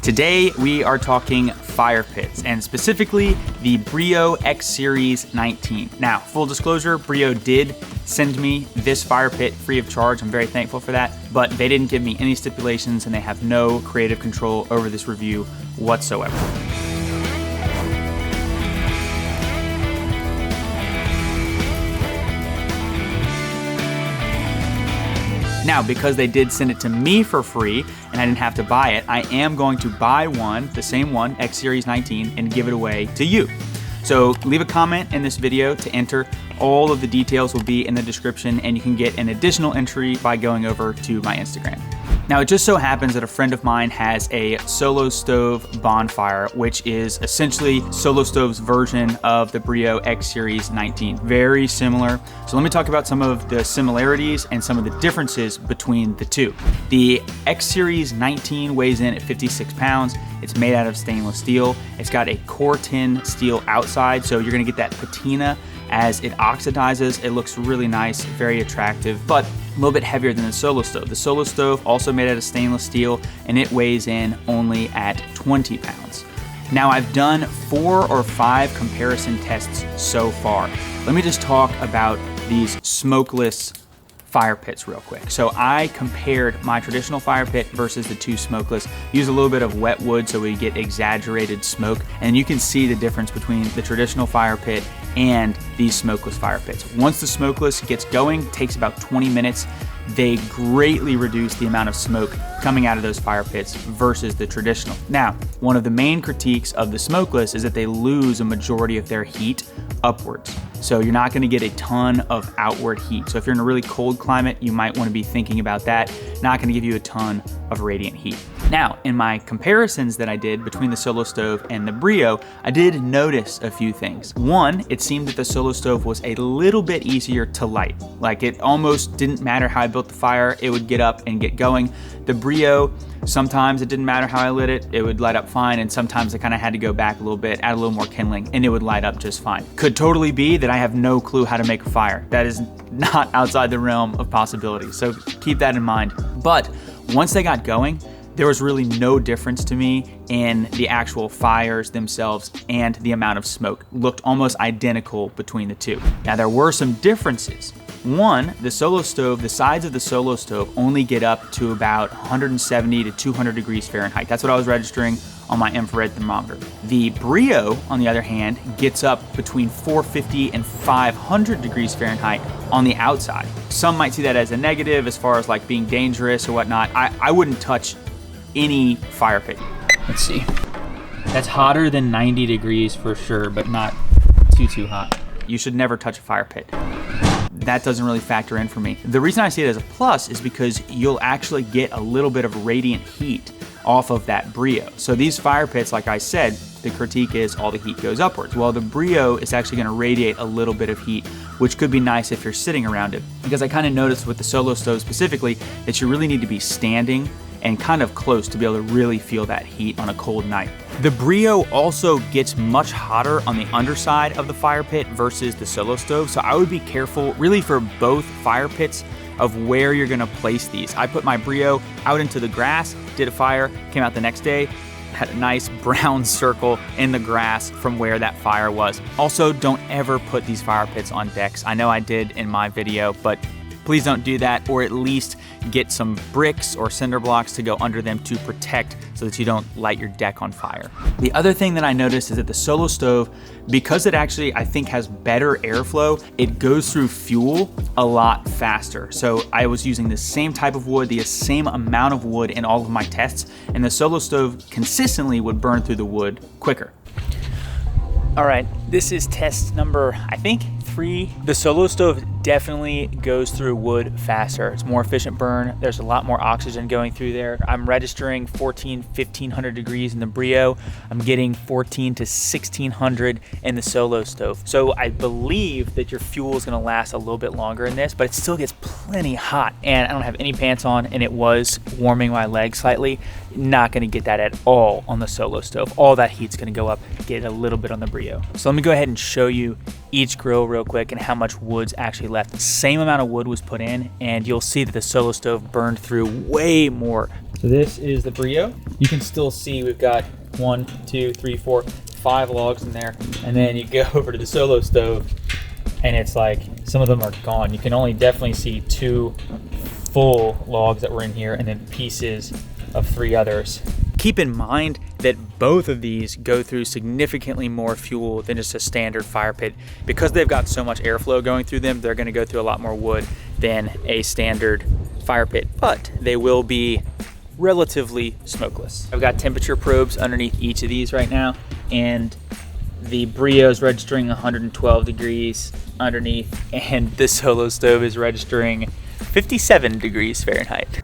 Today we are talking fire pits, and specifically the Breeo X Series 19. Now, full disclosure, Breeo did send me this fire pit free of charge. I'm very thankful for that, but they didn't give me any stipulations and they have no creative control over this review whatsoever. Now, because they did send it to me for free and I didn't have to buy it, I am going to buy one, the same one, X Series 19, and give it away to you. So leave a comment in this video to enter. All of the details will be in the description, and you can get an additional entry by going over to my Instagram. Now, it just so happens that a friend of mine has a Solo Stove Bonfire, which is essentially Solo Stove's version of the Breeo X Series 19. Very similar. So let me talk about some of the similarities and some of the differences between the two. The X Series 19 weighs in at 56 pounds. It's made out of stainless steel. It's got a core tin steel outside, so you're gonna get that patina as it oxidizes. It looks really nice, very attractive, but a little bit heavier than the Solo Stove. The Solo Stove, also made out of stainless steel, and it weighs in only at 20 pounds. Now, I've done 4 or 5 comparison tests so far. Let me just talk about these smokeless fire pits real quick. So I compared my traditional fire pit versus the two smokeless. Use a little bit of wet wood so we get exaggerated smoke, and you can see the difference between the traditional fire pit and these smokeless fire pits. Once the smokeless gets going, it takes about 20 minutes. They greatly reduce the amount of smoke coming out of those fire pits versus the traditional. Now, one of the main critiques of the smokeless is that they lose a majority of their heat upwards. So you're not gonna get a ton of outward heat. So if you're in a really cold climate, you might wanna be thinking about that. Not gonna give you a ton of radiant heat. Now, in my comparisons that I did between the Solo Stove and the Breeo, I did notice a few things. One, it seemed that the Solo Stove was a little bit easier to light. Like, it almost didn't matter how I built the fire, it would get up and get going. The Breeo, sometimes it didn't matter how I lit it, it would light up fine, and sometimes I kind of had to go back a little bit, add a little more kindling, and it would light up just fine. Could totally be that I have no clue how to make a fire. That is not outside the realm of possibility, so keep that in mind. But once they got going, there was really no difference to me in the actual fires themselves, and the amount of smoke looked almost identical between the two. Now, there were some differences. One, the Solo Stove, the sides of the Solo Stove only get up to about 170 to 200 degrees Fahrenheit. That's what I was registering on my infrared thermometer. The Breeo, on the other hand, gets up between 450 and 500 degrees Fahrenheit on the outside. Some might see that as a negative as far as like being dangerous or whatnot. I wouldn't touch any fire pit. Let's see. That's hotter than 90 degrees for sure, but not too hot. You should never touch a fire pit. That doesn't really factor in for me. The reason I see it as a plus is because you'll actually get a little bit of radiant heat off of that Breeo. So these fire pits, like I said, the critique is all the heat goes upwards. Well, the Breeo is actually gonna radiate a little bit of heat, which could be nice if you're sitting around it. Because I kind of noticed with the Solo Stove specifically that you really need to be standing and kind of close to be able to really feel that heat on a cold night. The Breeo also gets much hotter on the underside of the fire pit versus the Solo Stove, so I would be careful really for both fire pits of where you're gonna place these. I put my Breeo out into the grass, did a fire, came out the next day, had a nice brown circle in the grass from where that fire was. Also, don't ever put these fire pits on decks. I know I did in my video, but please don't do that, or at least get some bricks or cinder blocks to go under them to protect so that you don't light your deck on fire. The other thing that I noticed is that the Solo Stove, because it actually, I think, has better airflow, it goes through fuel a lot faster. So I was using the same type of wood, the same amount of wood in all of my tests, and the Solo Stove consistently would burn through the wood quicker. All right, this is test number, I think, 3. The Solo Stove definitely goes through wood faster. It's more efficient burn. There's a lot more oxygen going through there. I'm registering 1500 degrees in the Breeo. I'm getting 14 to 1600 in the Solo Stove. So I believe that your fuel is gonna last a little bit longer in this, but it still gets plenty hot. And I don't have any pants on, and it was warming my legs slightly. Not gonna get that at all on the Solo Stove. All that heat's gonna go up, get a little bit on the Breeo. So let me go ahead and show you each grill real quick and how much wood's actually left left. Same amount of wood was put in, and you'll see that the Solo Stove burned through way more. So this is the Breeo. You can still see we've got 1, 2, 3, 4, 5 logs in there. And then you go over to the Solo Stove, and it's like some of them are gone. You can only definitely see 2 full logs that were in here, and then pieces of 3 others. Keep in mind that both of these go through significantly more fuel than just a standard fire pit. Because they've got so much airflow going through them, they're gonna go through a lot more wood than a standard fire pit, but they will be relatively smokeless. I've got temperature probes underneath each of these right now, and the Breeo is registering 112 degrees underneath, and the Solo Stove is registering 57 degrees Fahrenheit.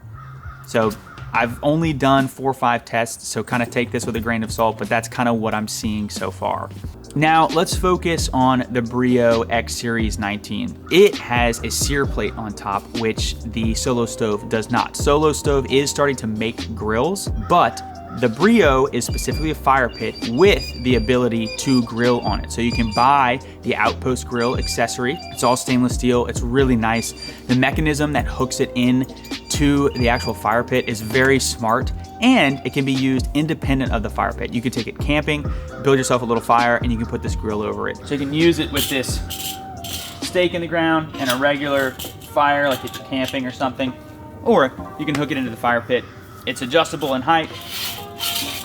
So I've only done 4 or 5 tests, so kind of take this with a grain of salt, but that's kind of what I'm seeing so far. Now let's focus on the Breeo X Series 19. It has a sear plate on top, which the Solo Stove does not. Solo Stove is starting to make grills, but the Breeo is specifically a fire pit with the ability to grill on it. So you can buy the Outpost grill accessory. It's all stainless steel. It's really nice. The mechanism that hooks it in to the actual fire pit is very smart, and it can be used independent of the fire pit. You can take it camping, build yourself a little fire, and you can put this grill over it. So you can use it with this stake in the ground and a regular fire, like if you're camping or something, or you can hook it into the fire pit. It's adjustable in height,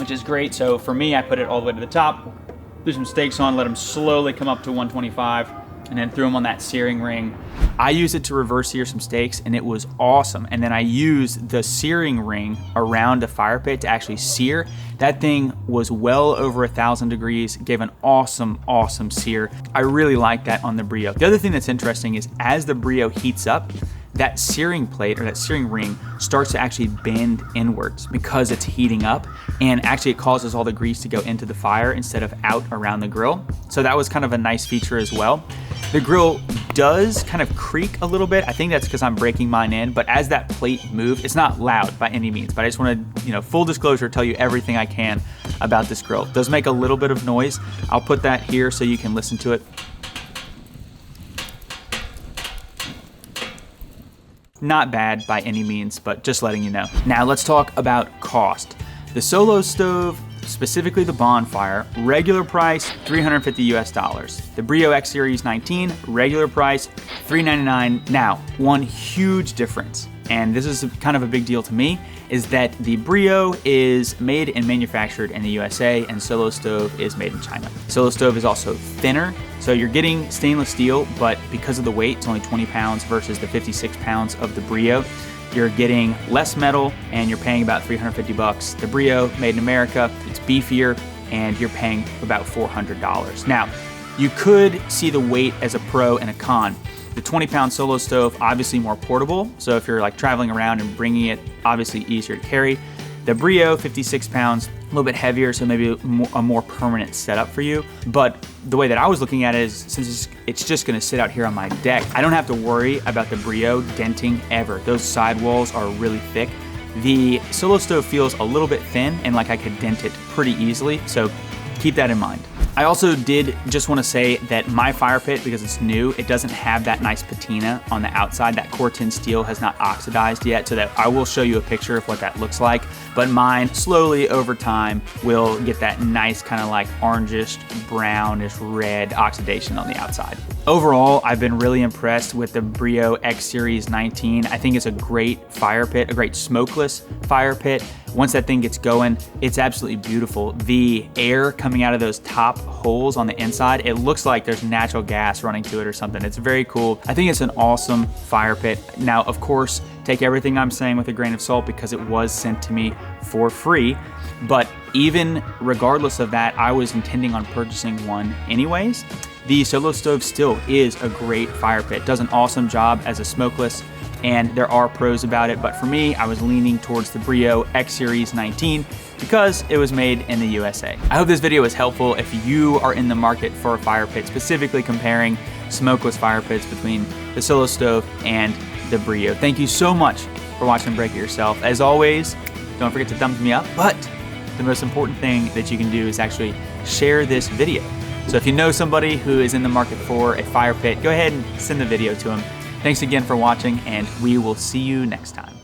which is great. So for me, I put it all the way to the top, threw some stakes on, let them slowly come up to 125, and then threw them on that searing ring. I used it to reverse sear some steaks, and it was awesome. And then I used the searing ring around the fire pit to actually sear. That thing was well over 1,000 degrees, gave an awesome, awesome sear. I really like that on the Breeo. The other thing that's interesting is as the Breeo heats up, that searing plate or that searing ring starts to actually bend inwards because it's heating up, and actually it causes all the grease to go into the fire instead of out around the grill. So that was kind of a nice feature as well. The grill does kind of creak a little bit. I think that's because I'm breaking mine in, but as that plate moves, it's not loud by any means, but I just want to, full disclosure, tell you everything I can about this grill. It does make a little bit of noise. I'll put that here so you can listen to it. Not bad by any means, but just letting you know. Now let's talk about cost. The Solo Stove, specifically the Bonfire, regular price $350 US. The Breeo X Series 19, regular price $399. Now, one huge difference, and this is kind of a big deal to me, is that the Breeo is made and manufactured in the USA, and Solo Stove is made in China. Solo Stove is also thinner, so you're getting stainless steel, but because of the weight, it's only 20 pounds versus the 56 pounds of the Breeo. You're getting less metal, and you're paying about $350. The Breeo, made in America, it's beefier, and you're paying about $400. Now, you could see the weight as a pro and a con. The 20-pound Solo Stove, obviously more portable, so if you're like traveling around and bringing it, obviously easier to carry. The Breeo, 56 pounds, a little bit heavier, so maybe a more permanent setup for you. But the way that I was looking at it is, since it's just gonna sit out here on my deck, I don't have to worry about the Breeo denting ever. Those sidewalls are really thick. The Solo Stove feels a little bit thin, and like I could dent it pretty easily, so keep that in mind. I also did just want to say that my fire pit, because it's new, it doesn't have that nice patina on the outside. That Corten steel has not oxidized yet, so that I will show you a picture of what that looks like. But mine, slowly over time, will get that nice kind of like orangish, brownish, red oxidation on the outside. Overall, I've been really impressed with the Breeo X Series 19. I think it's a great fire pit, a great smokeless fire pit. Once that thing gets going, it's absolutely beautiful. The air coming out of those top holes on the inside, it looks like there's natural gas running to it or something. It's very cool. I think it's an awesome fire pit. Now, of course, take everything I'm saying with a grain of salt because it was sent to me for free. But even regardless of that, I was intending on purchasing one anyways. The Solo Stove still is a great fire pit. It does an awesome job as a smokeless, and there are pros about it, but for me, I was leaning towards the Breeo X Series 19 because it was made in the USA. I hope this video was helpful if you are in the market for a fire pit, specifically comparing smokeless fire pits between the Solo Stove and the Breeo. Thank you so much for watching Break It Yourself. As always, don't forget to thumbs me up, but the most important thing that you can do is actually share this video. So if you know somebody who is in the market for a fire pit, go ahead and send the video to them. Thanks again for watching, and we will see you next time.